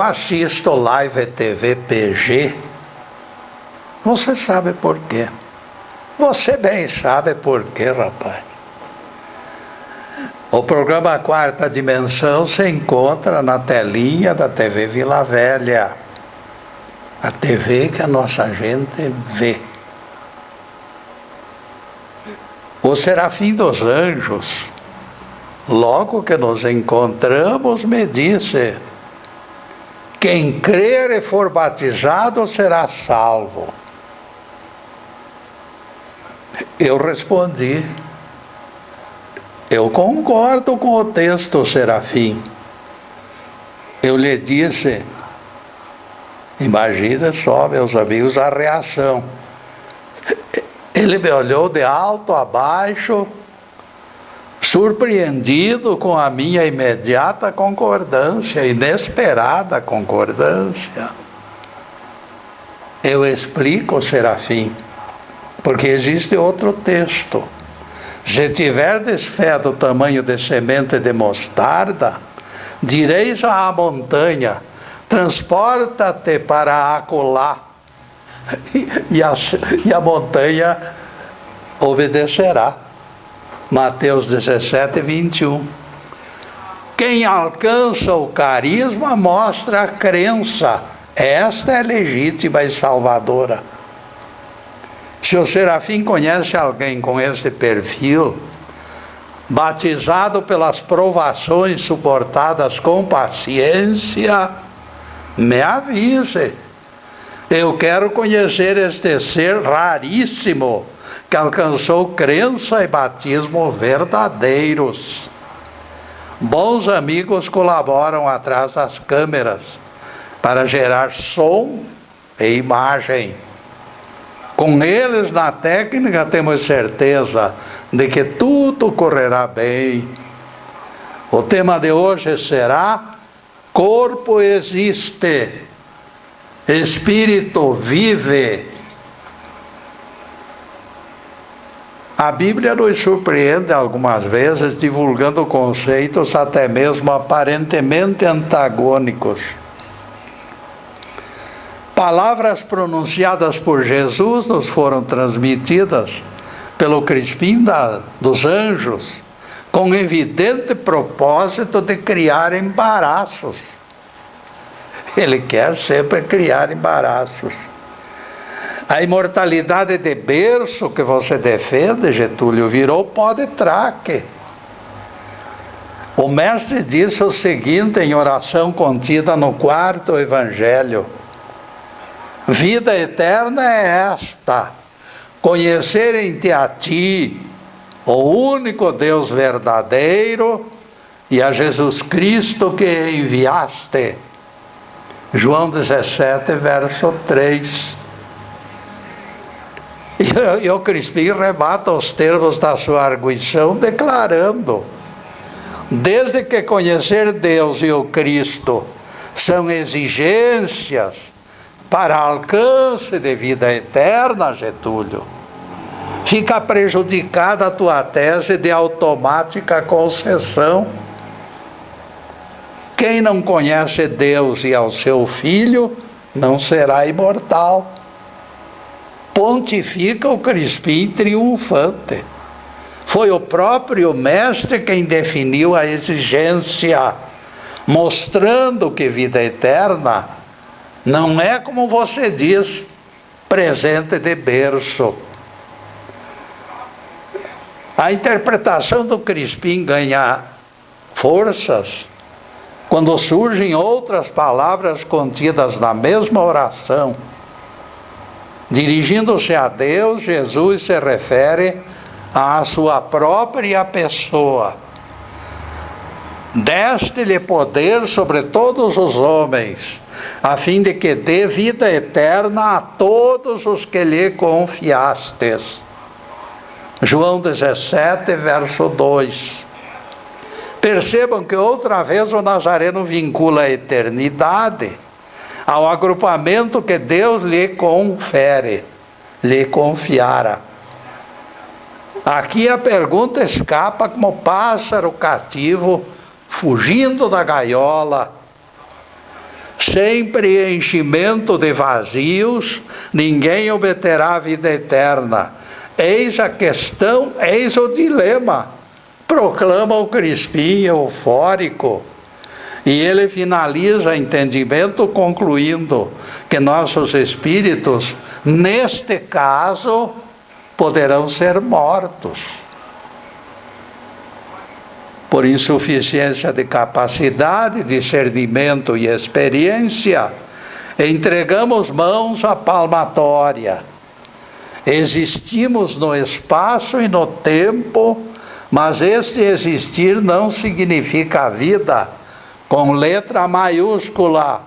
eu assisto Live TV PG, você sabe por quê. Você bem sabe por quê, rapaz. O programa Quarta Dimensão se encontra na telinha da TV Vila Velha. A TV que a nossa gente vê. O Serafim dos Anjos, logo que nos encontramos, me disse: quem crer e for batizado será salvo. Eu respondi: eu concordo com o texto, Serafim. Eu lhe disse, imagina só, meus amigos, a reação. Ele me olhou de alto a baixo, surpreendido com a minha imediata concordância, inesperada concordância. Eu explico, Serafim, porque existe outro texto. Se tiverdes fé do tamanho de semente de mostarda, direis à montanha: transporta-te para acolá, e a montanha obedecerá. Mateus 17, 21. Quem alcança o carisma mostra a crença. Esta é legítima e salvadora. Se o Serafim conhece alguém com esse perfil, batizado pelas provações suportadas com paciência, me avise. Eu quero conhecer este ser raríssimo, que alcançou crença e batismo verdadeiros. Bons amigos colaboram atrás das câmeras para gerar som e imagem. Com eles na técnica temos certeza de que tudo correrá bem. O tema de hoje será: corpo existe, espírito vive. A Bíblia nos surpreende algumas vezes divulgando conceitos até mesmo aparentemente antagônicos. Palavras pronunciadas por Jesus nos foram transmitidas pelo Crispim dos Anjos, com evidente propósito de criar embaraços. Ele quer sempre criar embaraços. A imortalidade de berço que você defende, Getúlio, virou pó de traque. O mestre disse o seguinte em oração contida no 4º Evangelho: vida eterna é esta, conhecerem-te a ti, o único Deus verdadeiro, e a Jesus Cristo que enviaste. João 17, verso 3. E o Crispim remata os termos da sua arguição declarando: desde que conhecer Deus e o Cristo são exigências para alcance de vida eterna, Getúlio, fica prejudicada a tua tese de automática concessão. Quem não conhece Deus e ao seu Filho não será imortal. Pontifica o Crispim triunfante. Foi o próprio mestre quem definiu a exigência, mostrando que vida eterna não é, como você diz, presente de berço. A interpretação do Crispim ganha forças quando surgem outras palavras contidas na mesma oração. Dirigindo-se a Deus, Jesus se refere à sua própria pessoa. Deste-lhe poder sobre todos os homens, a fim de que dê vida eterna a todos os que lhe confiastes. João 17, verso 2. Percebam que outra vez o Nazareno vincula a eternidade ao agrupamento que Deus lhe confere, lhe confiara. Aqui a pergunta escapa como pássaro cativo fugindo da gaiola. Sem preenchimento de vazios, ninguém obterá a vida eterna. Eis a questão, eis o dilema, proclama o Crispim eufórico. E ele finaliza o entendimento concluindo que nossos espíritos, neste caso, poderão ser mortos. Por insuficiência de capacidade, discernimento e experiência, entregamos mãos à palmatória. Existimos no espaço e no tempo, mas este existir não significa a vida, com letra maiúscula.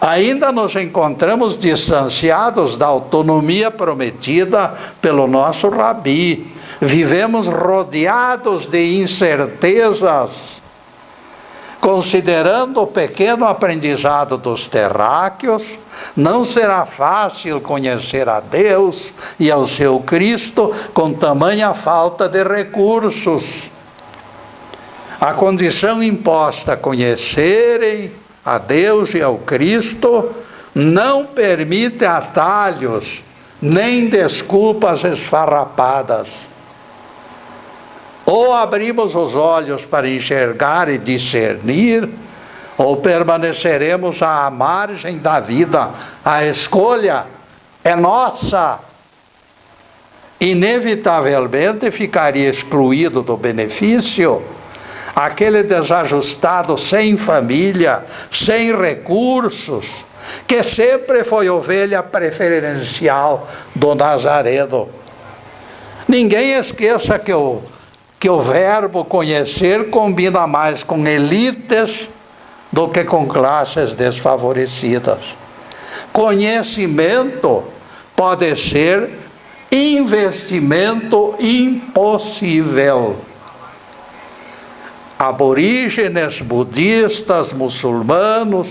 Ainda nos encontramos distanciados da autonomia prometida pelo nosso Rabi. Vivemos rodeados de incertezas. Considerando o pequeno aprendizado dos terráqueos, não será fácil conhecer a Deus e ao seu Cristo com tamanha falta de recursos. A condição imposta a conhecerem a Deus e ao Cristo não permite atalhos, nem desculpas esfarrapadas. Ou abrimos os olhos para enxergar e discernir, ou permaneceremos à margem da vida. A escolha é nossa. Inevitavelmente ficaria excluído do benefício aquele desajustado sem família, sem recursos, que sempre foi ovelha preferencial do Nazareno. Ninguém esqueça que o verbo conhecer combina mais com elites do que com classes desfavorecidas. Conhecimento pode ser investimento impossível. Aborígenes, budistas, muçulmanos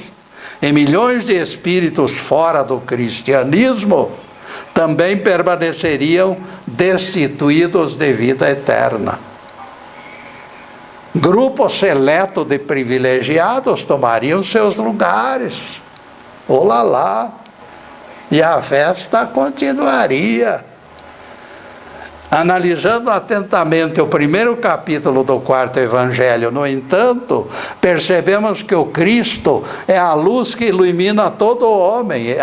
e milhões de espíritos fora do cristianismo também permaneceriam destituídos de vida eterna. Grupo seleto de privilegiados tomariam seus lugares. Olá, e a festa continuaria. Analisando atentamente o primeiro capítulo do quarto evangelho, no entanto, percebemos que o Cristo é a luz que ilumina todo homem.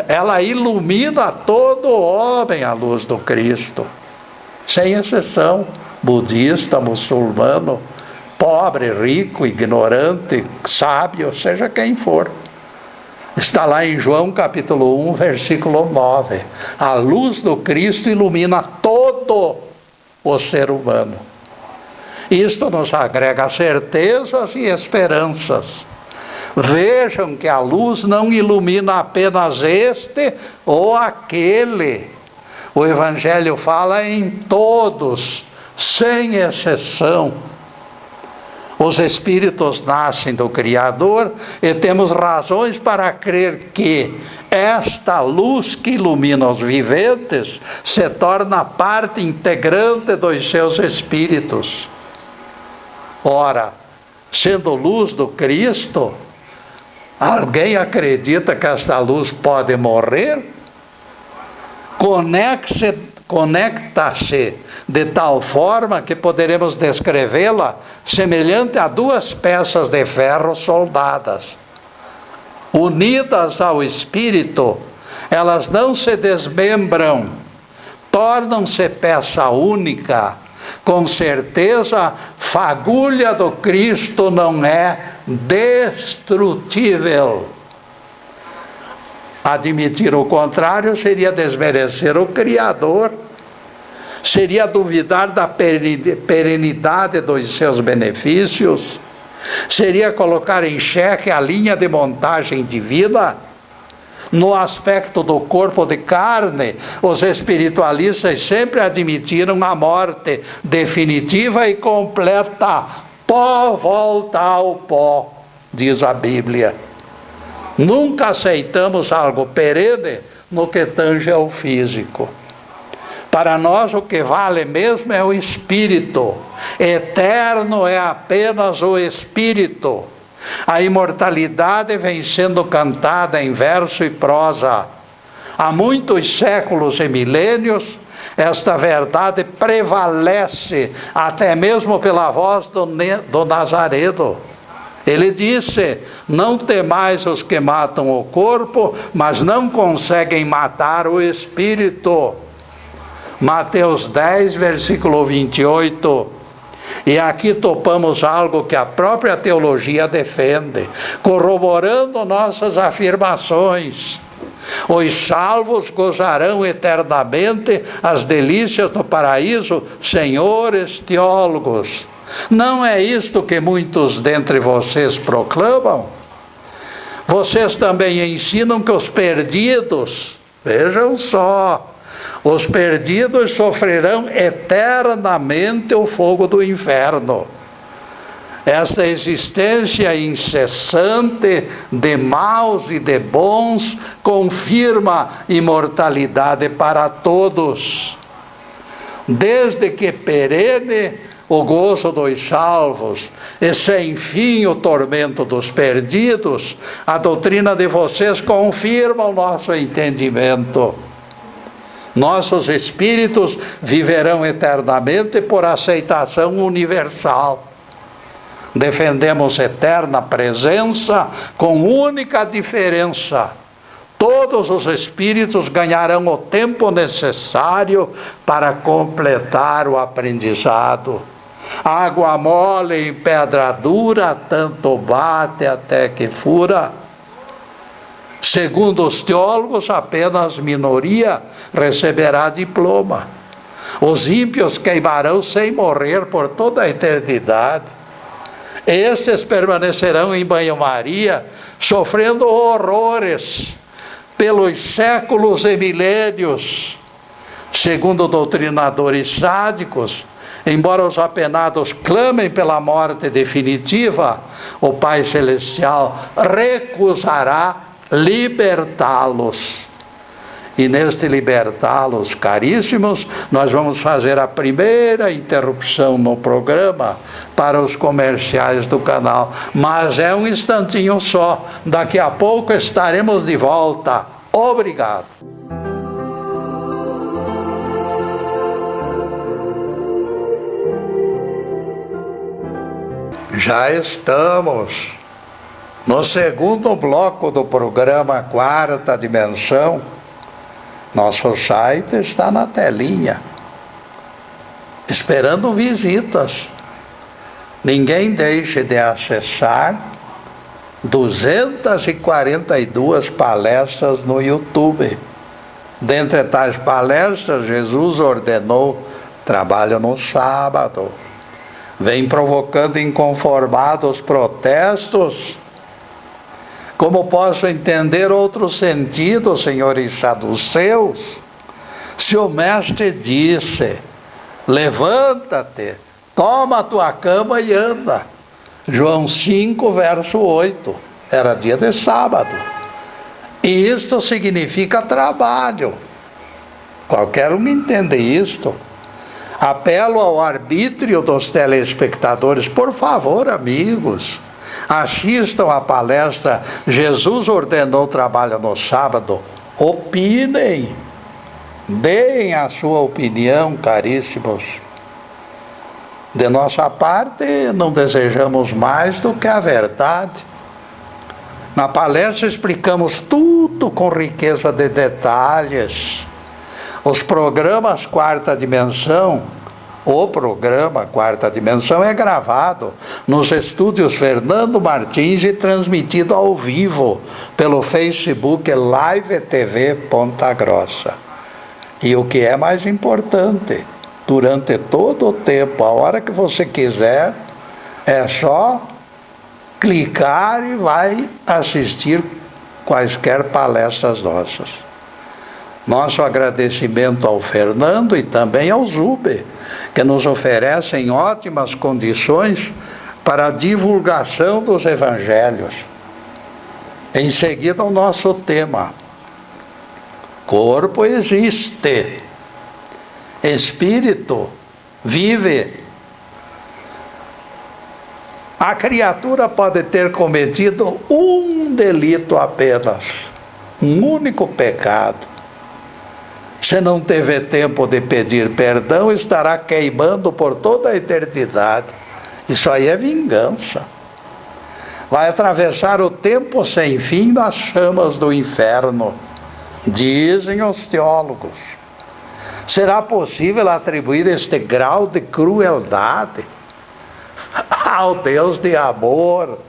Ela ilumina todo homem, a luz do Cristo. Sem exceção, budista, muçulmano, pobre, rico, ignorante, sábio, seja quem for. Está lá em João capítulo 1, versículo 9. A luz do Cristo ilumina todo o ser humano. Isto nos agrega certezas e esperanças. Vejam que a luz não ilumina apenas este ou aquele. O Evangelho fala em todos, sem exceção. Os espíritos nascem do Criador e temos razões para crer que esta luz que ilumina os viventes se torna parte integrante dos seus espíritos. Ora, sendo luz do Cristo, alguém acredita que esta luz pode morrer? Conecta-se de tal forma que poderemos descrevê-la semelhante a duas peças de ferro soldadas. Unidas ao Espírito, elas não se desmembram, tornam-se peça única. Com certeza, fagulha do Cristo não é destrutível. Admitir o contrário seria desmerecer o Criador, seria duvidar da perenidade dos seus benefícios, seria colocar em xeque a linha de montagem divina. No aspecto do corpo de carne, os espiritualistas sempre admitiram a morte definitiva e completa. Pó volta ao pó, diz a Bíblia. Nunca aceitamos algo perene no que tange ao físico. Para nós o que vale mesmo é o Espírito. Eterno é apenas o Espírito. A imortalidade vem sendo cantada em verso e prosa. Há muitos séculos e milênios, esta verdade prevalece, até mesmo pela voz do Nazareno. Ele disse: não temais os que matam o corpo, mas não conseguem matar o espírito. Mateus 10, versículo 28. E aqui topamos algo que a própria teologia defende, corroborando nossas afirmações. Os salvos gozarão eternamente as delícias do paraíso, senhores teólogos. Não é isto que muitos dentre vocês proclamam? Vocês também ensinam que os perdidos, vejam só, os perdidos sofrerão eternamente o fogo do inferno. Esta existência incessante de maus e de bons confirma imortalidade para todos. Desde que perene o gozo dos salvos e sem fim o tormento dos perdidos, a doutrina de vocês confirma o nosso entendimento. Nossos espíritos viverão eternamente por aceitação universal. Defendemos eterna presença com única diferença: todos os espíritos ganharão o tempo necessário para completar o aprendizado. Água mole em pedra dura, tanto bate até que fura. Segundo os teólogos, apenas minoria receberá diploma. Os ímpios queimarão sem morrer por toda a eternidade. Estes permanecerão em banho-maria, sofrendo horrores pelos séculos e milênios. Segundo doutrinadores sádicos, embora os apenados clamem pela morte definitiva, o Pai Celestial recusará libertá-los. E neste libertá-los, caríssimos, nós vamos fazer a primeira interrupção no programa para os comerciais do canal. Mas é um instantinho só. Daqui a pouco estaremos de volta. Obrigado. Já estamos no segundo bloco do programa Quarta Dimensão. Nosso site está na telinha, esperando visitas. Ninguém deixe de acessar 242 palestras no YouTube. Dentre tais palestras, Jesus ordenou trabalho no sábado. Vem provocando inconformados protestos. Como posso entender outro sentido, senhores saduceus, se o mestre disse: levanta-te, toma a tua cama e anda. João 5, verso 8. Era dia de sábado. E isto significa trabalho. Qualquer um entende isto. Apelo ao arbítrio dos telespectadores, por favor, amigos, assistam à palestra Jesus ordenou trabalho no sábado. Opinem, deem a sua opinião, caríssimos. De nossa parte, não desejamos mais do que a verdade. Na palestra explicamos tudo com riqueza de detalhes. Os programas Quarta Dimensão, o programa Quarta Dimensão é gravado nos estúdios Fernando Martins e transmitido ao vivo pelo Facebook Live TV Ponta Grossa. E o que é mais importante, durante todo o tempo, a hora que você quiser, é só clicar e vai assistir quaisquer palestras nossas. Nosso agradecimento ao Fernando e também ao Zube, que nos oferecem ótimas condições para a divulgação dos evangelhos. Em seguida, o nosso tema: corpo existe, espírito vive. A criatura pode ter cometido um delito apenas, um único pecado. Se não teve tempo de pedir perdão, estará queimando por toda a eternidade. Isso aí é vingança. Vai atravessar o tempo sem fim nas chamas do inferno, dizem os teólogos. Será possível atribuir este grau de crueldade ao Deus de amor?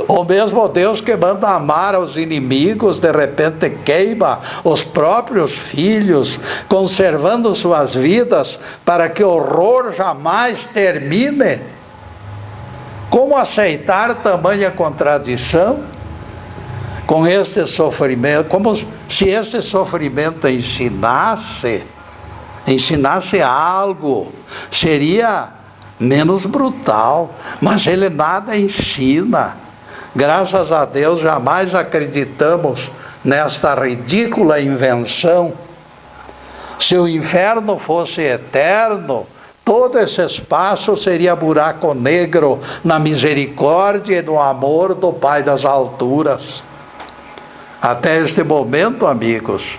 O mesmo Deus que manda amar aos inimigos, de repente queima os próprios filhos, conservando suas vidas para que o horror jamais termine. Como aceitar tamanha contradição com este sofrimento? Como se este sofrimento ensinasse algo, seria menos brutal, mas ele nada ensina. Graças a Deus jamais acreditamos nesta ridícula invenção. Se o inferno fosse eterno, todo esse espaço seria buraco negro na misericórdia e no amor do Pai das alturas. Até este momento, amigos,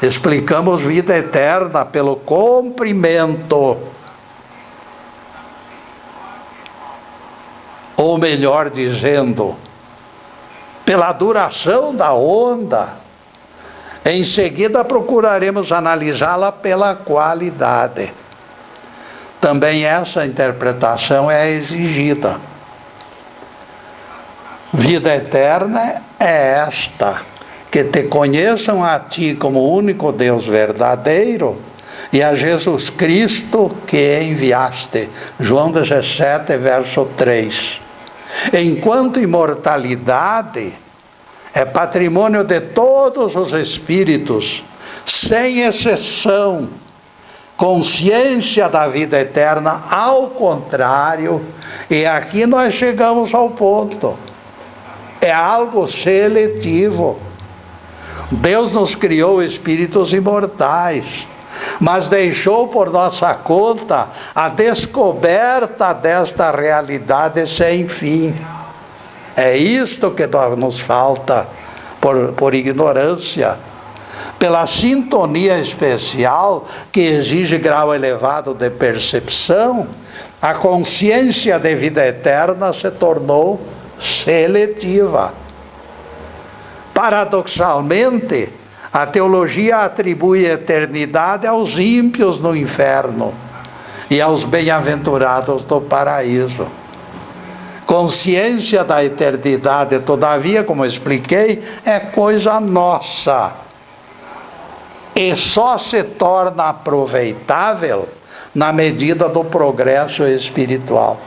explicamos vida eterna pelo comprimento, ou melhor dizendo, pela duração da onda. Em seguida procuraremos analisá-la pela qualidade. Também essa interpretação é exigida. Vida eterna é esta: que te conheçam a ti como único Deus verdadeiro e a Jesus Cristo que enviaste. João 17, verso 3. Enquanto imortalidade é patrimônio de todos os espíritos, sem exceção, consciência da vida eterna, ao contrário, e aqui nós chegamos ao ponto, é algo seletivo. Deus nos criou espíritos imortais, mas deixou por nossa conta a descoberta desta realidade sem fim. É isto que nos falta por ignorância. Pela sintonia especial que exige grau elevado de percepção, a consciência de vida eterna se tornou seletiva. Paradoxalmente, a teologia atribui eternidade aos ímpios no inferno e aos bem-aventurados do paraíso. Consciência da eternidade, todavia, como expliquei, é coisa nossa e só se torna aproveitável na medida do progresso espiritual.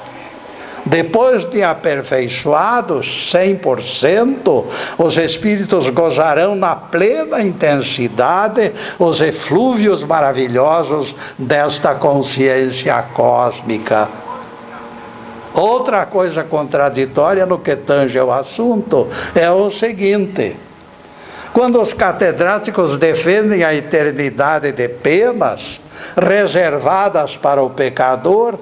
Depois de aperfeiçoados 100%, os espíritos gozarão na plena intensidade os eflúvios maravilhosos desta consciência cósmica. Outra coisa contraditória no que tange ao assunto é o seguinte: quando os catedráticos defendem a eternidade de penas reservadas para o pecador,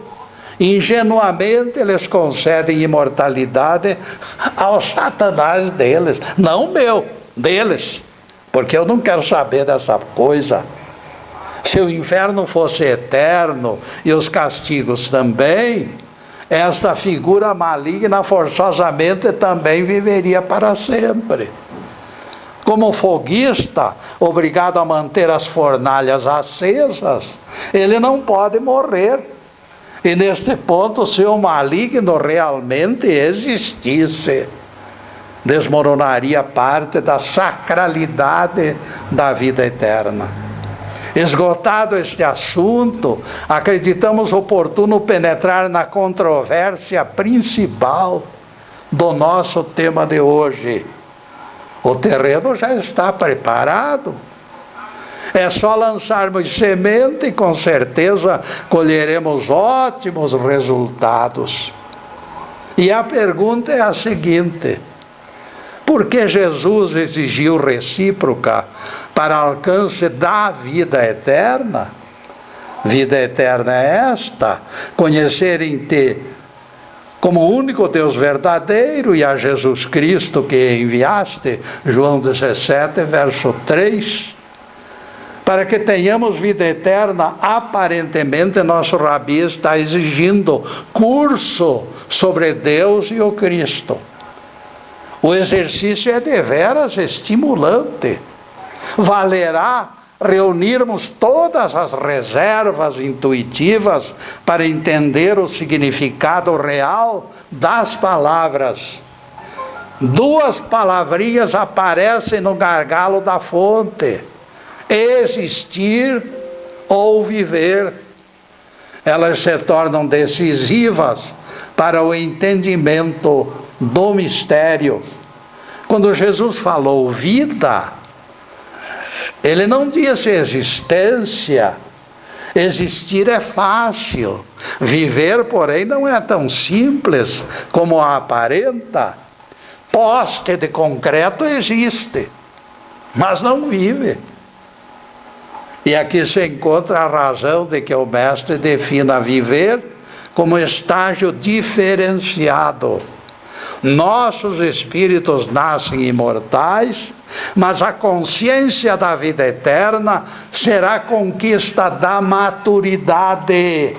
ingenuamente eles concedem imortalidade ao Satanás deles, não meu, deles, porque eu não quero saber dessa coisa. Se o inferno fosse eterno e os castigos também, esta figura maligna forçosamente também viveria para sempre. Como foguista, obrigado a manter as fornalhas acesas, ele não pode morrer. E neste ponto, se o maligno realmente existisse, desmoronaria parte da sacralidade da vida eterna. Esgotado este assunto, acreditamos oportuno penetrar na controvérsia principal do nosso tema de hoje. O terreno já está preparado. É só lançarmos semente e com certeza colheremos ótimos resultados. E a pergunta é a seguinte: por que Jesus exigiu recíproca para alcance da vida eterna? Vida eterna é esta: conhecer em ti como o único Deus verdadeiro e a Jesus Cristo que enviaste, João 17, verso 3, para que tenhamos vida eterna. Aparentemente nosso rabi está exigindo curso sobre Deus e o Cristo. O exercício é deveras estimulante. Valerá reunirmos todas as reservas intuitivas para entender o significado real das palavras. Duas palavrinhas aparecem no gargalo da fonte: existir ou viver. Elas se tornam decisivas para o entendimento do mistério. Quando Jesus falou vida, ele não disse existência. Existir é fácil. Viver, porém, não é tão simples como aparenta. Poste de concreto existe, mas não vive. E aqui se encontra a razão de que o mestre defina viver como estágio diferenciado. Nossos espíritos nascem imortais, mas a consciência da vida eterna será conquista da maturidade.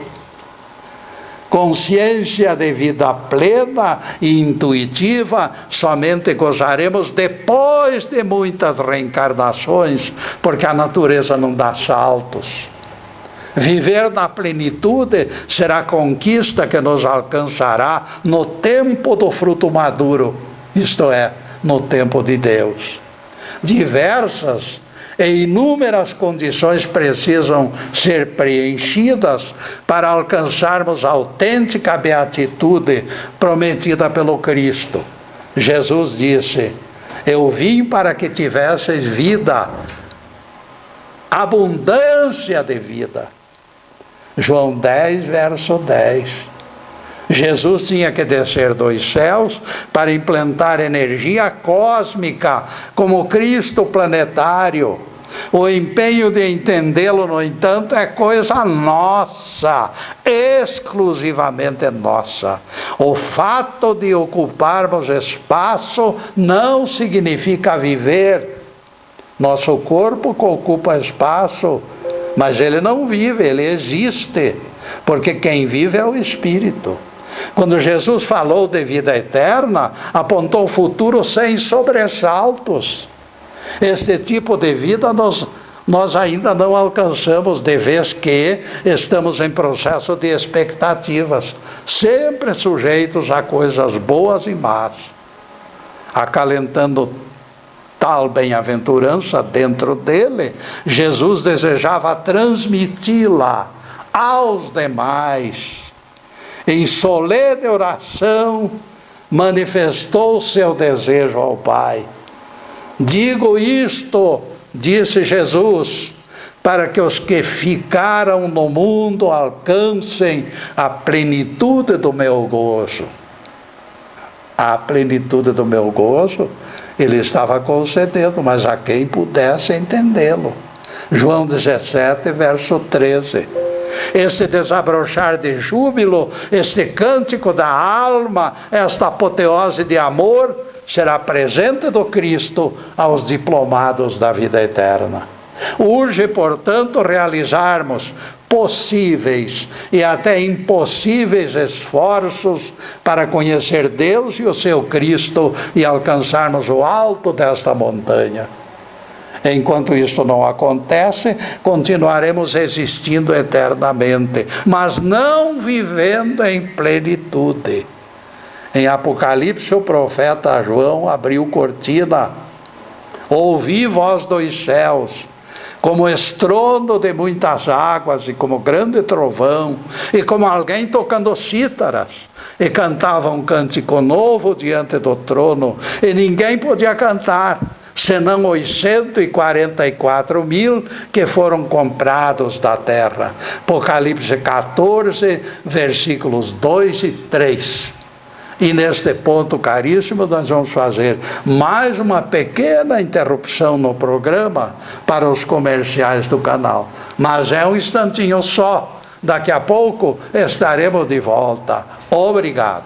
Consciência de vida plena e intuitiva somente gozaremos depois de muitas reencarnações, porque a natureza não dá saltos. Viver na plenitude será conquista que nos alcançará no tempo do fruto maduro, isto é, no tempo de Deus. Diversas e inúmeras condições precisam ser preenchidas para alcançarmos a autêntica beatitude prometida pelo Cristo. Jesus disse: eu vim para que tivesseis vida, abundância de vida. João 10, verso 10. Jesus tinha que descer dos céus para implantar energia cósmica como Cristo planetário. O empenho de entendê-lo, no entanto, é coisa nossa, exclusivamente nossa. O fato de ocuparmos espaço não significa viver. Nosso corpo ocupa espaço, mas ele não vive, ele existe, porque quem vive é o Espírito. Quando Jesus falou de vida eterna, apontou o futuro sem sobressaltos. Este tipo de vida nós ainda não alcançamos, de vez que estamos em processo de expectativas, sempre sujeitos a coisas boas e más. Acalentando tal bem-aventurança dentro dele, Jesus desejava transmiti-la aos demais. Em solene oração, manifestou seu desejo ao Pai. Digo isto, disse Jesus, para que os que ficaram no mundo alcancem a plenitude do meu gozo. A plenitude do meu gozo ele estava concedendo, mas a quem pudesse entendê-lo. João 17, verso 13. Este desabrochar de júbilo, este cântico da alma, esta apoteose de amor, será presente do Cristo aos diplomados da vida eterna. Urge, portanto, realizarmos possíveis e até impossíveis esforços para conhecer Deus e o seu Cristo e alcançarmos o alto desta montanha. Enquanto isso não acontece, continuaremos existindo eternamente, mas não vivendo em plenitude. Em Apocalipse, o profeta João abriu cortina. Ouvi voz dos céus, como estrondo de muitas águas, e como grande trovão, e como alguém tocando cítaras, e cantava um cântico novo diante do trono, e ninguém podia cantar, senão os 144 mil que foram comprados da terra. Apocalipse 14, versículos 2 e 3. E neste ponto, caríssimo, nós vamos fazer mais uma pequena interrupção no programa para os comerciais do canal. Mas é um instantinho só. Daqui a pouco estaremos de volta. Obrigado.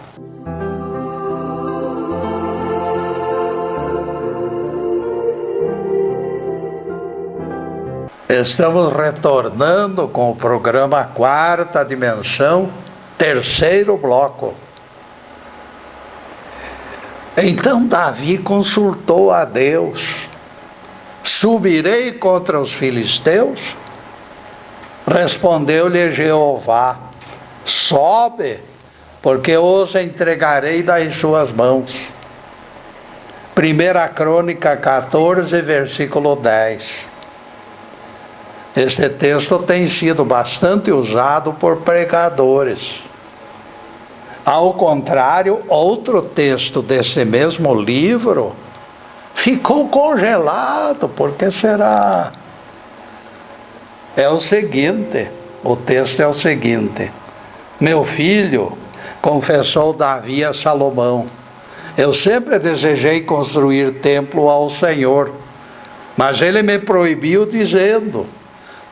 Estamos retornando com o programa Quarta Dimensão, terceiro bloco. Então Davi consultou a Deus: subirei contra os filisteus? Respondeu-lhe Jeová: sobe, porque os entregarei nas suas mãos. 1 Crônica 14, versículo 10. Este texto tem sido bastante usado por pregadores. Ao contrário, outro texto desse mesmo livro ficou congelado. Por que será? É o seguinte, o texto é o seguinte: meu filho, confessou Davi a Salomão, eu sempre desejei construir templo ao Senhor, mas ele me proibiu dizendo: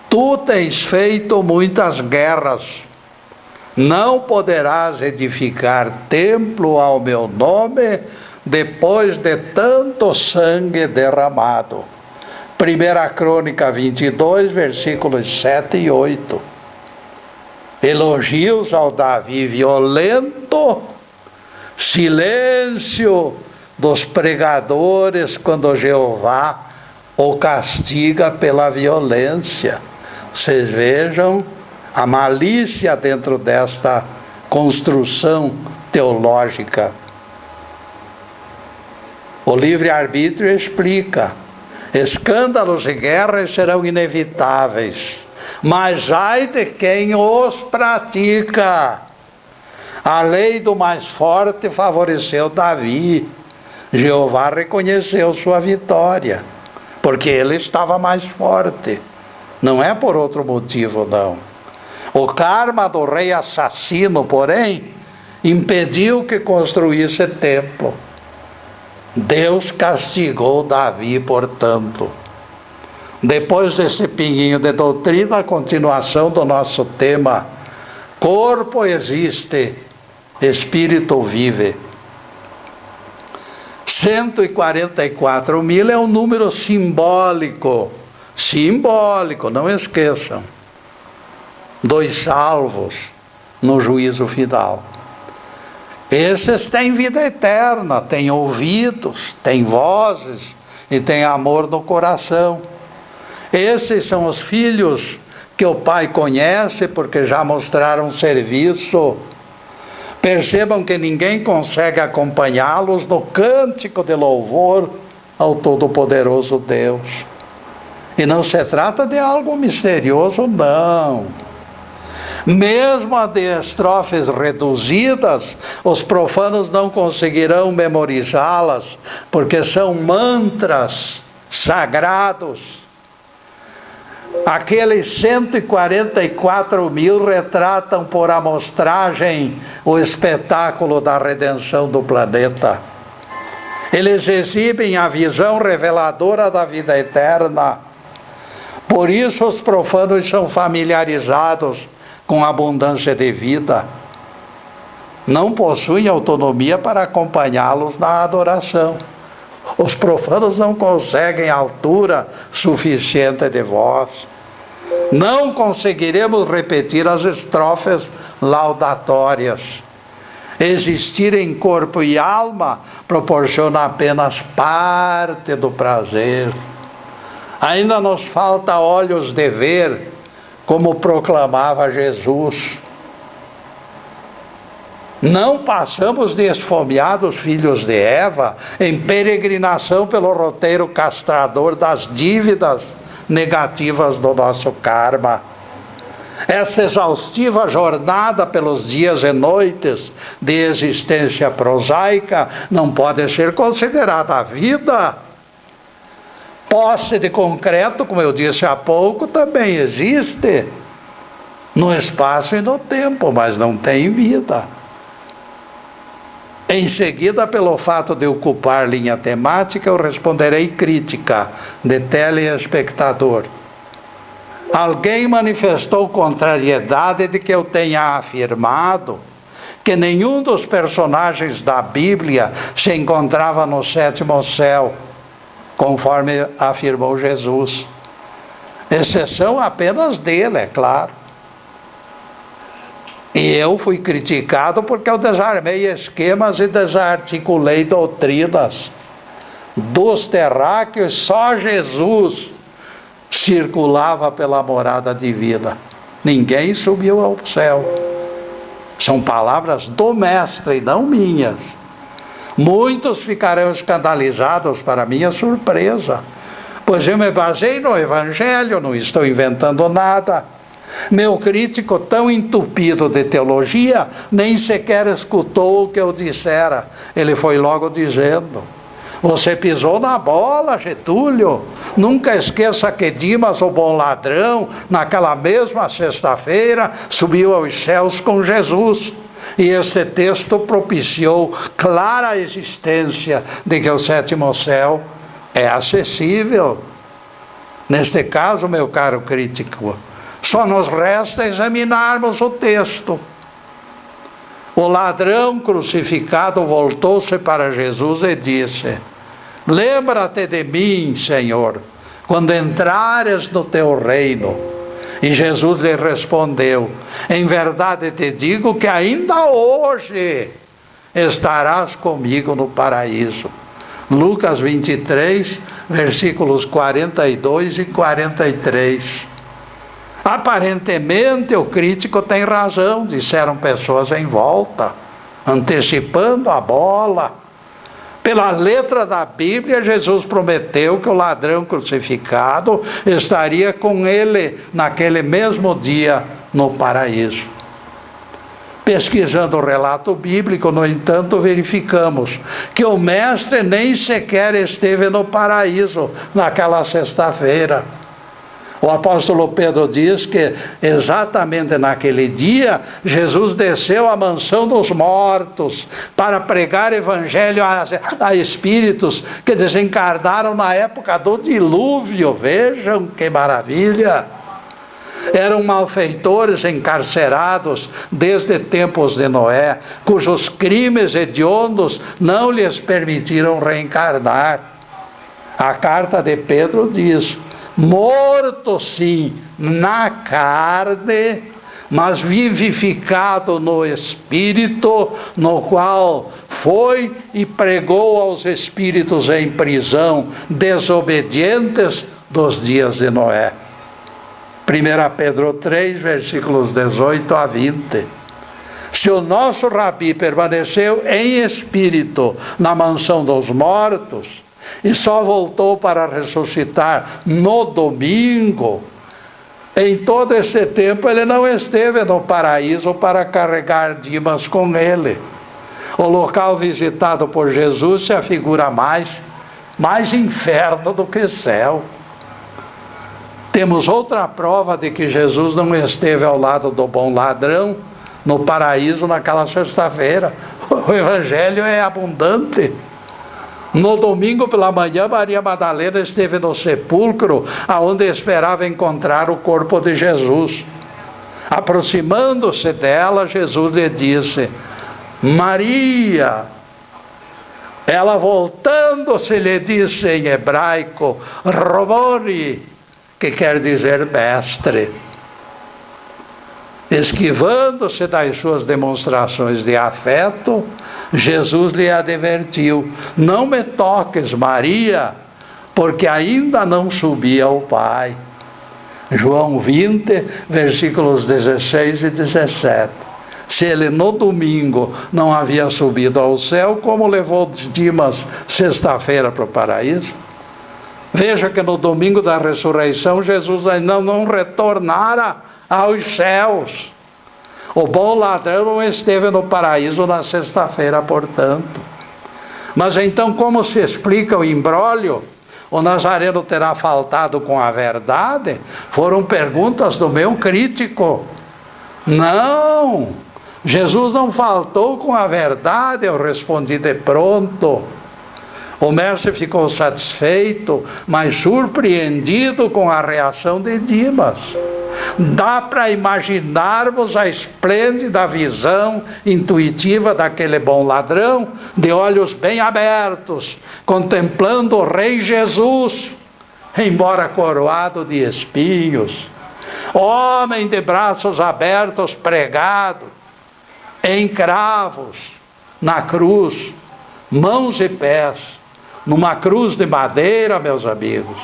tu tens feito muitas guerras, não poderás edificar templo ao meu nome depois de tanto sangue derramado. 1 Crônica 22, versículos 7 e 8. Elogios ao Davi violento, silêncio dos pregadores quando Jeová o castiga pela violência. Vocês vejam a malícia dentro desta construção teológica. O livre-arbítrio explica: escândalos e guerras serão inevitáveis, mas ai de quem os pratica. A lei do mais forte favoreceu Davi. Jeová reconheceu sua vitória, porque ele estava mais forte. Não é por outro motivo, não. O karma do rei assassino, porém, impediu que construísse templo. Deus castigou Davi, portanto. Depois desse pinguinho de doutrina, a continuação do nosso tema: corpo existe, espírito vive. 144 mil é um número simbólico. Simbólico, não esqueçam. Dos salvos no juízo final. Esses têm vida eterna, têm ouvidos, têm vozes e têm amor no coração. Esses são os filhos que o Pai conhece porque já mostraram serviço. Percebam que ninguém consegue acompanhá-los no cântico de louvor ao Todo-Poderoso Deus. E não se trata de algo misterioso, não. Mesmo a de estrofes reduzidas, os profanos não conseguirão memorizá-las, porque são mantras sagrados. Aqueles 144 mil retratam por amostragem o espetáculo da redenção do planeta. Eles exibem a visão reveladora da vida eterna. Por isso os profanos são familiarizados com a abundância de vida. Não possuem autonomia para acompanhá-los na adoração. Os profanos não conseguem altura suficiente de voz. Não conseguiremos repetir as estrofes laudatórias. Existir em corpo e alma proporciona apenas parte do prazer. Ainda nos falta olhos de ver, como proclamava Jesus. Não passamos de esfomeados filhos de Eva em peregrinação pelo roteiro castrador das dívidas negativas do nosso karma. Essa exaustiva jornada pelos dias e noites de existência prosaica não pode ser considerada a vida. Posse de concreto, como eu disse há pouco, também existe no espaço e no tempo, mas não tem vida. Em seguida, pelo fato de ocupar linha temática, eu responderei crítica de telespectador. Alguém manifestou contrariedade de que eu tenha afirmado que nenhum dos personagens da Bíblia se encontrava no sétimo céu, conforme afirmou Jesus. exceção apenas dele, é claro. E eu fui criticado porque eu desarmei esquemas e desarticulei doutrinas dos terráqueos. Só Jesus circulava pela morada divina, ninguém subiu ao céu. São palavras do mestre e não minhas. Muitos ficarão escandalizados, para minha surpresa, pois eu me basei no Evangelho, não estou inventando nada. Meu crítico, tão entupido de teologia, nem sequer escutou o que eu dissera. Ele foi logo dizendo: você pisou na bola, Getúlio. Nunca esqueça que Dimas, o bom ladrão, naquela mesma sexta-feira, subiu aos céus com Jesus. E este texto propiciou clara existência de que o sétimo céu é acessível. Neste caso, meu caro crítico, só nos resta examinarmos o texto. O ladrão crucificado voltou-se para Jesus e disse: lembra-te de mim, Senhor, quando entrares no teu reino. E Jesus lhe respondeu: em verdade te digo que ainda hoje estarás comigo no paraíso. Lucas 23, versículos 42 e 43. Aparentemente o crítico tem razão, disseram pessoas em volta, antecipando a bola. Pela letra da Bíblia, Jesus prometeu que o ladrão crucificado estaria com ele naquele mesmo dia no paraíso. Pesquisando o relato bíblico, no entanto, verificamos que o mestre nem sequer esteve no paraíso naquela sexta-feira. O apóstolo Pedro diz que exatamente naquele dia, Jesus desceu à mansão dos mortos para pregar evangelho a espíritos que desencarnaram na época do dilúvio. Vejam que maravilha! Eram malfeitores encarcerados desde tempos de Noé, cujos crimes hediondos não lhes permitiram reencarnar. A carta de Pedro diz: morto sim na carne, mas vivificado no espírito, no qual foi e pregou aos espíritos em prisão, desobedientes dos dias de Noé. 1 Pedro 3, versículos 18 a 20. Se o nosso Rabi permaneceu em espírito na mansão dos mortos e só voltou para ressuscitar no domingo, em todo esse tempo ele não esteve no paraíso para carregar Dimas com ele. O local visitado por Jesus se afigura mais inferno do que céu. Temos outra prova de que Jesus não esteve ao lado do bom ladrão no paraíso naquela sexta-feira. O evangelho é abundante. No domingo pela manhã, Maria Madalena esteve no sepulcro, aonde esperava encontrar o corpo de Jesus. Aproximando-se dela, Jesus lhe disse: Maria. Ela, voltando-se, lhe disse em hebraico: Raboni, que quer dizer mestre. Esquivando-se das suas demonstrações de afeto, Jesus lhe advertiu: não me toques, Maria, porque ainda não subi ao Pai. João 20, versículos 16 e 17. Se ele no domingo não havia subido ao céu, como levou Dimas sexta-feira para o paraíso? Veja que no domingo da ressurreição, Jesus ainda não retornara aos céus. O bom ladrão não esteve no paraíso na sexta-feira, portanto. Mas então, como se explica o imbróglio? O Nazareno terá faltado com a verdade? Foram perguntas do meu crítico. Não, Jesus não faltou com a verdade, eu respondi de pronto. O mestre ficou satisfeito, mas surpreendido com a reação de Dimas. Dá para imaginarmos a esplêndida visão intuitiva daquele bom ladrão, de olhos bem abertos, contemplando o Rei Jesus, embora coroado de espinhos, homem de braços abertos, pregado em cravos na cruz, mãos e pés, numa cruz de madeira, meus amigos.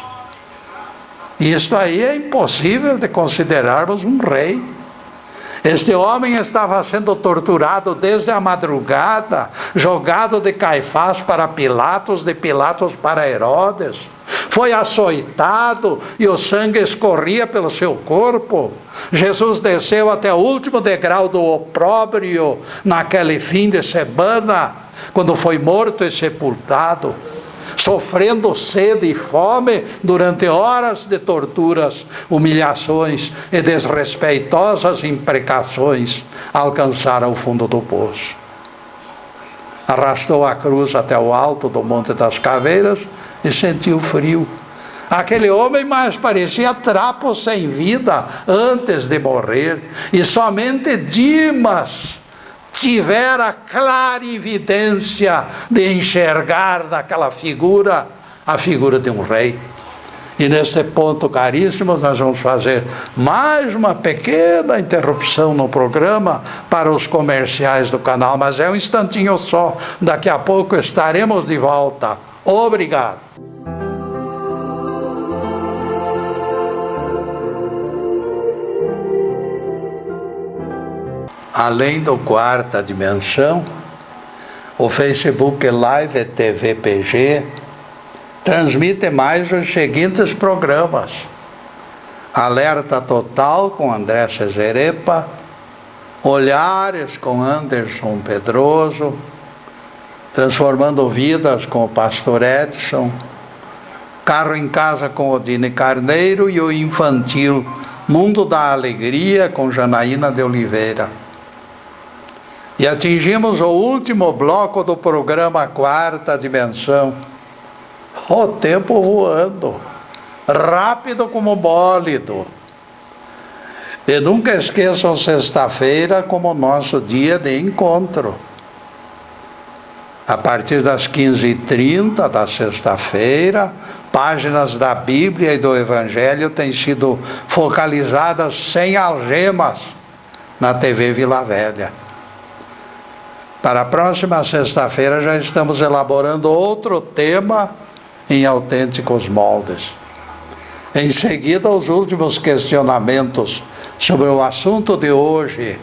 Isto aí é impossível de considerarmos um rei. Este homem estava sendo torturado desde a madrugada, jogado de Caifás para Pilatos, de Pilatos para Herodes. Foi açoitado e o sangue escorria pelo seu corpo. Jesus desceu até o último degrau do opróbrio naquele fim de semana, quando foi morto e sepultado, sofrendo sede e fome durante horas de torturas, humilhações e desrespeitosas imprecações, alcançaram o fundo do poço. Arrastou a cruz até o alto do Monte das Caveiras e sentiu frio. Aquele homem mais parecia trapo sem vida antes de morrer, e somente Dimas tivera clarividência de enxergar naquela figura a figura de um rei. E nesse ponto, caríssimos, nós vamos fazer mais uma pequena interrupção no programa para os comerciais do canal, mas é um instantinho só, daqui a pouco estaremos de volta. Obrigado. Além do Quarta Dimensão, o Facebook Live e TV PG transmite mais os seguintes programas: Alerta Total com André Cesarepa, Olhares com Anderson Pedroso, Transformando Vidas com o Pastor Edson, Carro em Casa com Odine Carneiro e o infantil Mundo da Alegria com Janaína de Oliveira. E atingimos o último bloco do programa Quarta Dimensão. O tempo voando, rápido como bólido. E nunca esqueçam sexta-feira como nosso dia de encontro. A partir das 15h30 da sexta-feira, páginas da Bíblia e do Evangelho têm sido focalizadas sem algemas na TV Vila Velha. Para a próxima sexta-feira já estamos elaborando outro tema em autênticos moldes. Em seguida, os últimos questionamentos sobre o assunto de hoje.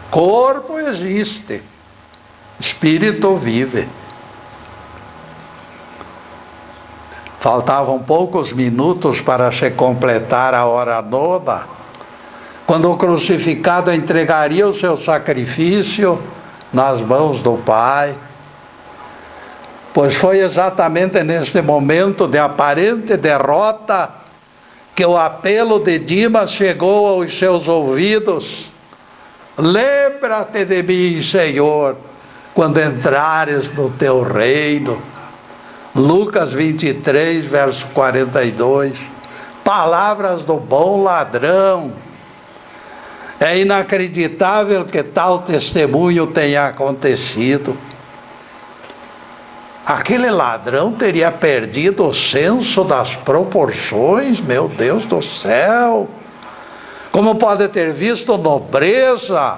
Corpo existe, espírito vive. Faltavam poucos minutos para se completar a hora nona, quando o crucificado entregaria o seu sacrifício nas mãos do Pai. Pois foi exatamente neste momento de aparente derrota que o apelo de Dimas chegou aos seus ouvidos: lembra-te de mim, Senhor, quando entrares no teu reino. Lucas 23, verso 42. Palavras do bom ladrão. É inacreditável que tal testemunho tenha acontecido. Aquele ladrão teria perdido o senso das proporções, meu Deus do céu. Como pode ter visto nobreza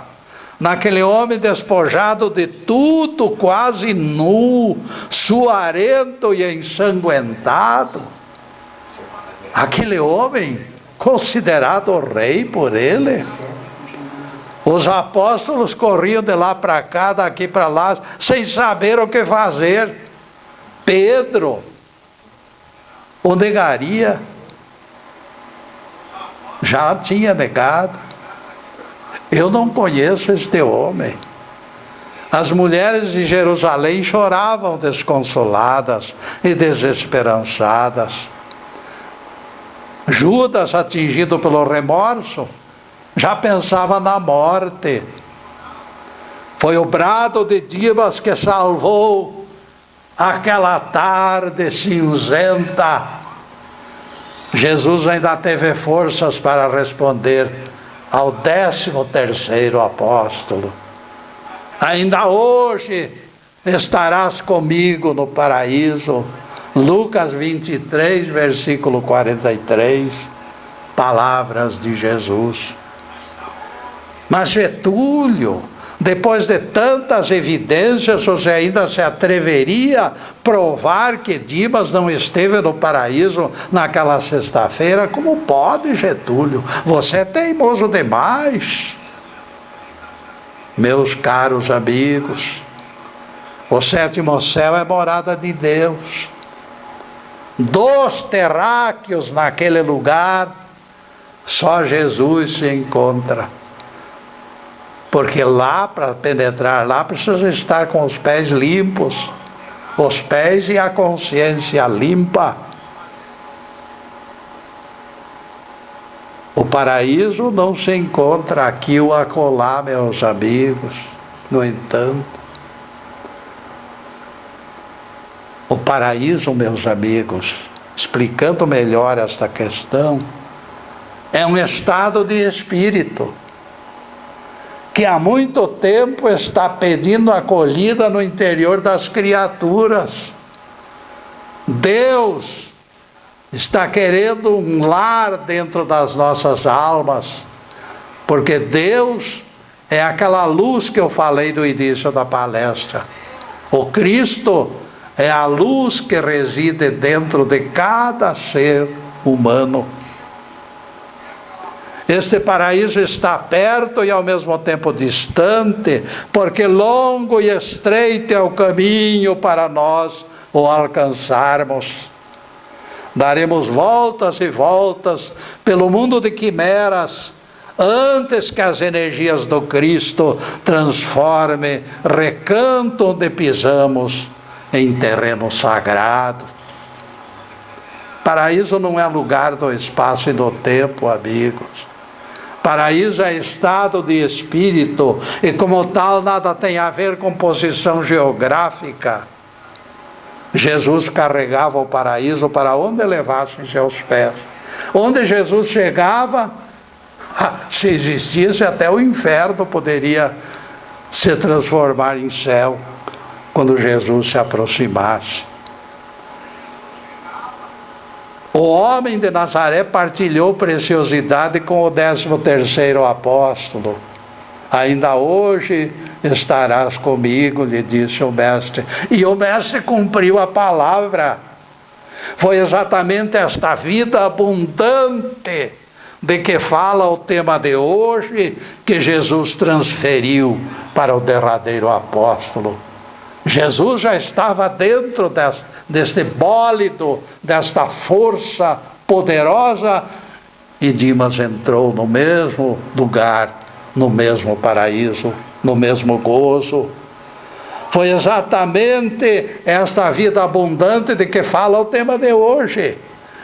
naquele homem despojado de tudo, quase nu, suarento e ensanguentado? Aquele homem considerado rei por ele. Os apóstolos corriam de lá para cá, daqui para lá, sem saber o que fazer. Pedro o negaria. Já tinha negado. Eu não conheço este homem. As mulheres de Jerusalém choravam desconsoladas e desesperançadas. Judas, atingido pelo remorso, já pensava na morte. Foi o brado de Dimas que salvou aquela tarde cinzenta. Jesus ainda teve forças para responder ao 13º apóstolo: ainda hoje estarás comigo no paraíso. Lucas Lucas 23, versículo 43, palavras de Jesus. Mas Getúlio, depois de tantas evidências, você ainda se atreveria a provar que Dimas não esteve no paraíso naquela sexta-feira? Como pode, Getúlio? Você é teimoso demais. Meus caros amigos, o sétimo céu é morada de Deus. 2 terráqueos naquele lugar, só Jesus se encontra. Porque lá, para penetrar lá, precisa estar com os pés limpos. Os pés e a consciência limpa. O paraíso não se encontra aqui ou acolá, meus amigos. No entanto, o paraíso, meus amigos, explicando melhor esta questão, é um estado de espírito que há muito tempo está pedindo acolhida no interior das criaturas. Deus está querendo um lar dentro das nossas almas, porque Deus é aquela luz que eu falei no início da palestra. O Cristo é a luz que reside dentro de cada ser humano. Este paraíso está perto e ao mesmo tempo distante, porque longo e estreito é o caminho para nós o alcançarmos. Daremos voltas e voltas pelo mundo de quimeras, antes que as energias do Cristo transformem recanto onde pisamos em terreno sagrado. Paraíso não é lugar do espaço e do tempo, amigos. Paraíso é estado de espírito e, como tal, nada tem a ver com posição geográfica. Jesus carregava o paraíso para onde levassem seus pés. Onde Jesus chegava, se existisse, até o inferno poderia se transformar em céu quando Jesus se aproximasse. O homem de Nazaré partilhou preciosidade com o 13º apóstolo. Ainda hoje estarás comigo, lhe disse o mestre. E o mestre cumpriu a palavra. Foi exatamente esta vida abundante de que fala o tema de hoje, que Jesus transferiu para o derradeiro apóstolo. Jesus já estava dentro deste bólido, desta força poderosa, e Dimas entrou no mesmo lugar, no mesmo paraíso, no mesmo gozo. Foi exatamente esta vida abundante de que fala o tema de hoje.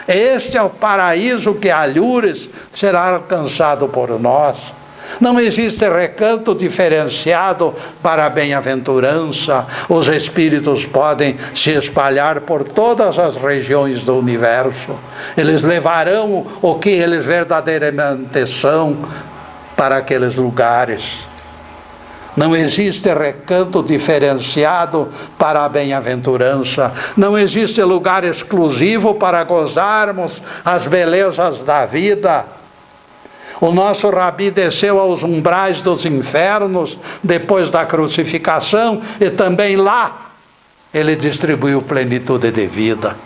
Este é o paraíso que a Lures será alcançado por nós. Não existe recanto diferenciado para a bem-aventurança. Os espíritos podem se espalhar por todas as regiões do universo. Eles levarão o que eles verdadeiramente são para aqueles lugares. Não existe recanto diferenciado para a bem-aventurança. Não existe lugar exclusivo para gozarmos as belezas da vida. O nosso Rabi desceu aos umbrais dos infernos depois da crucificação, e também lá ele distribuiu plenitude de vida.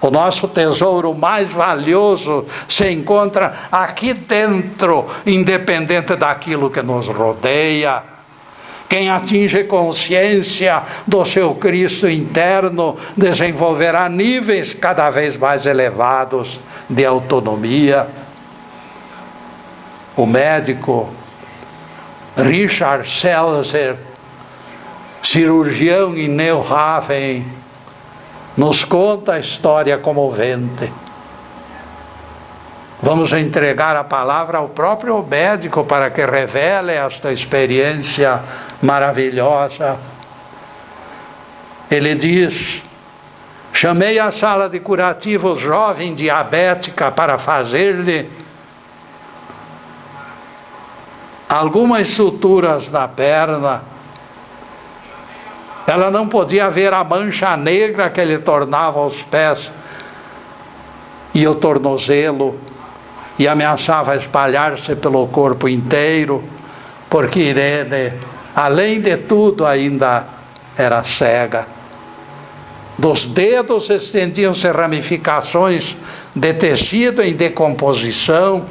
O nosso tesouro mais valioso se encontra aqui dentro, independente daquilo que nos rodeia. Quem atinge consciência do seu Cristo interno desenvolverá níveis cada vez mais elevados de autonomia. O médico Richard Selzer, cirurgião em New Haven, nos conta a história comovente. Vamos entregar a palavra ao próprio médico para que revele esta experiência maravilhosa. Ele diz: chamei à sala de curativos jovem diabética para fazer-lhe algumas suturas na perna. Ela não podia ver a mancha negra que lhe tornava os pés e o tornozelo, e ameaçava espalhar-se pelo corpo inteiro, porque Irene, além de tudo, ainda era cega. Dos dedos estendiam-se ramificações de tecido em decomposição.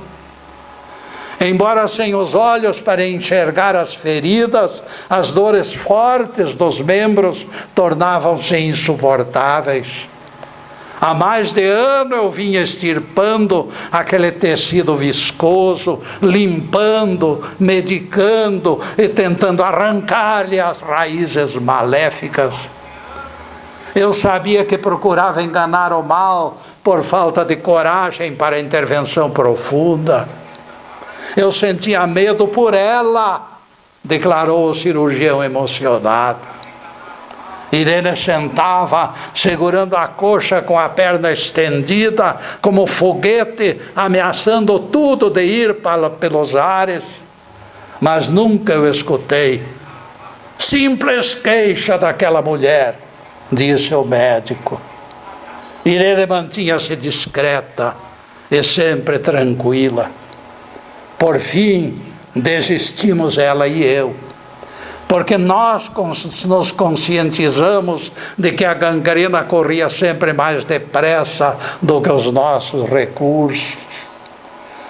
Embora sem os olhos para enxergar as feridas, as dores fortes dos membros tornavam-se insuportáveis. Há mais de ano eu vinha extirpando aquele tecido viscoso, limpando, medicando e tentando arrancar-lhe as raízes maléficas. Eu sabia que procurava enganar o mal por falta de coragem para a intervenção profunda. Eu sentia medo por ela, declarou o cirurgião emocionado. Irene sentava, segurando a coxa com a perna estendida, como foguete, ameaçando tudo de ir pelos ares. Mas nunca eu escutei. Simples queixa daquela mulher, disse o médico. Irene mantinha-se discreta e sempre tranquila. Por fim, desistimos ela e eu, porque nós nos conscientizamos de que a gangrena corria sempre mais depressa do que os nossos recursos.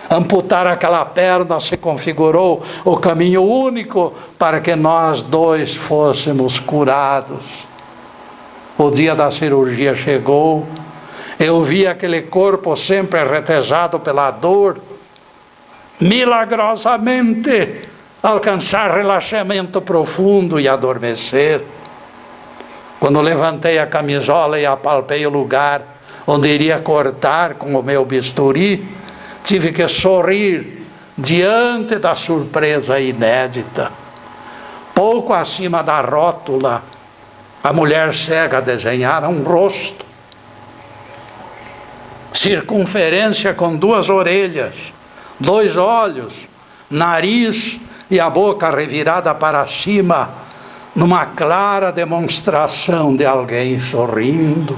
Amputar aquela perna se configurou o caminho único para que nós dois fôssemos curados. O dia da cirurgia chegou, eu vi aquele corpo sempre retejado pela dor, milagrosamente alcançar relaxamento profundo e adormecer. Quando levantei a camisola e apalpei o lugar onde iria cortar com o meu bisturi, tive que sorrir diante da surpresa inédita. Pouco acima da rótula, a mulher cega desenhara um rosto, circunferência com 2 orelhas, 2 olhos, nariz e a boca revirada para cima, numa clara demonstração de alguém sorrindo.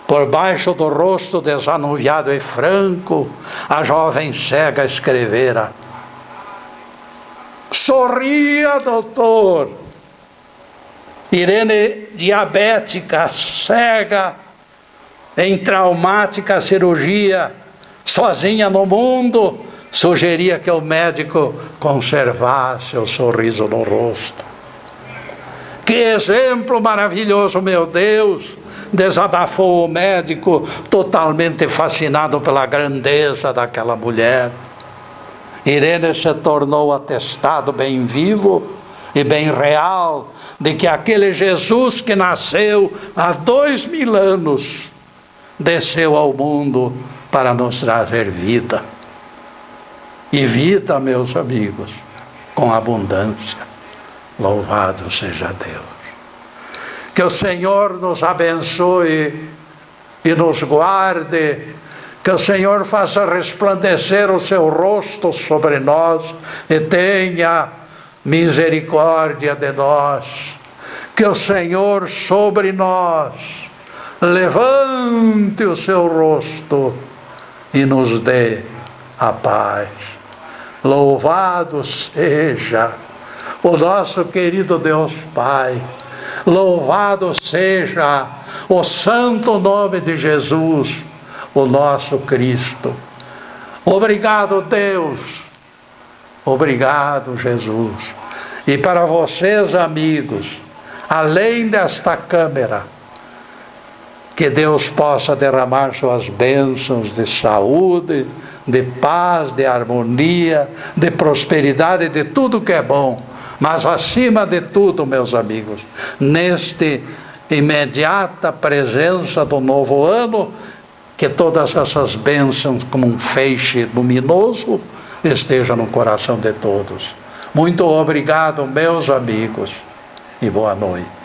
Por baixo do rosto desanuviado e franco, a jovem cega escrevera: sorria, doutor. Irene, diabética, cega, em traumática cirurgia, sozinha no mundo, sugeria que o médico conservasse o sorriso no rosto. Que exemplo maravilhoso, meu Deus! Desabafou o médico, totalmente fascinado pela grandeza daquela mulher. Irene se tornou atestado bem vivo e bem real de que aquele Jesus que nasceu há 2000 anos desceu ao mundo para nos trazer vida. E vida, meus amigos, com abundância. Louvado seja Deus. Que o Senhor nos abençoe e nos guarde. Que o Senhor faça resplandecer o seu rosto sobre nós e tenha misericórdia de nós. Que o Senhor sobre nós levante o seu rosto e nos dê a paz. Louvado seja o nosso querido Deus Pai. Louvado seja o santo nome de Jesus, o nosso Cristo. Obrigado, Deus. Obrigado, Jesus. E para vocês, amigos, além desta câmera, que Deus possa derramar suas bênçãos de saúde, de paz, de harmonia, de prosperidade, de tudo que é bom. Mas acima de tudo, meus amigos, neste imediata presença do novo ano, que todas essas bênçãos como um feixe luminoso estejam no coração de todos. Muito obrigado, meus amigos, e boa noite.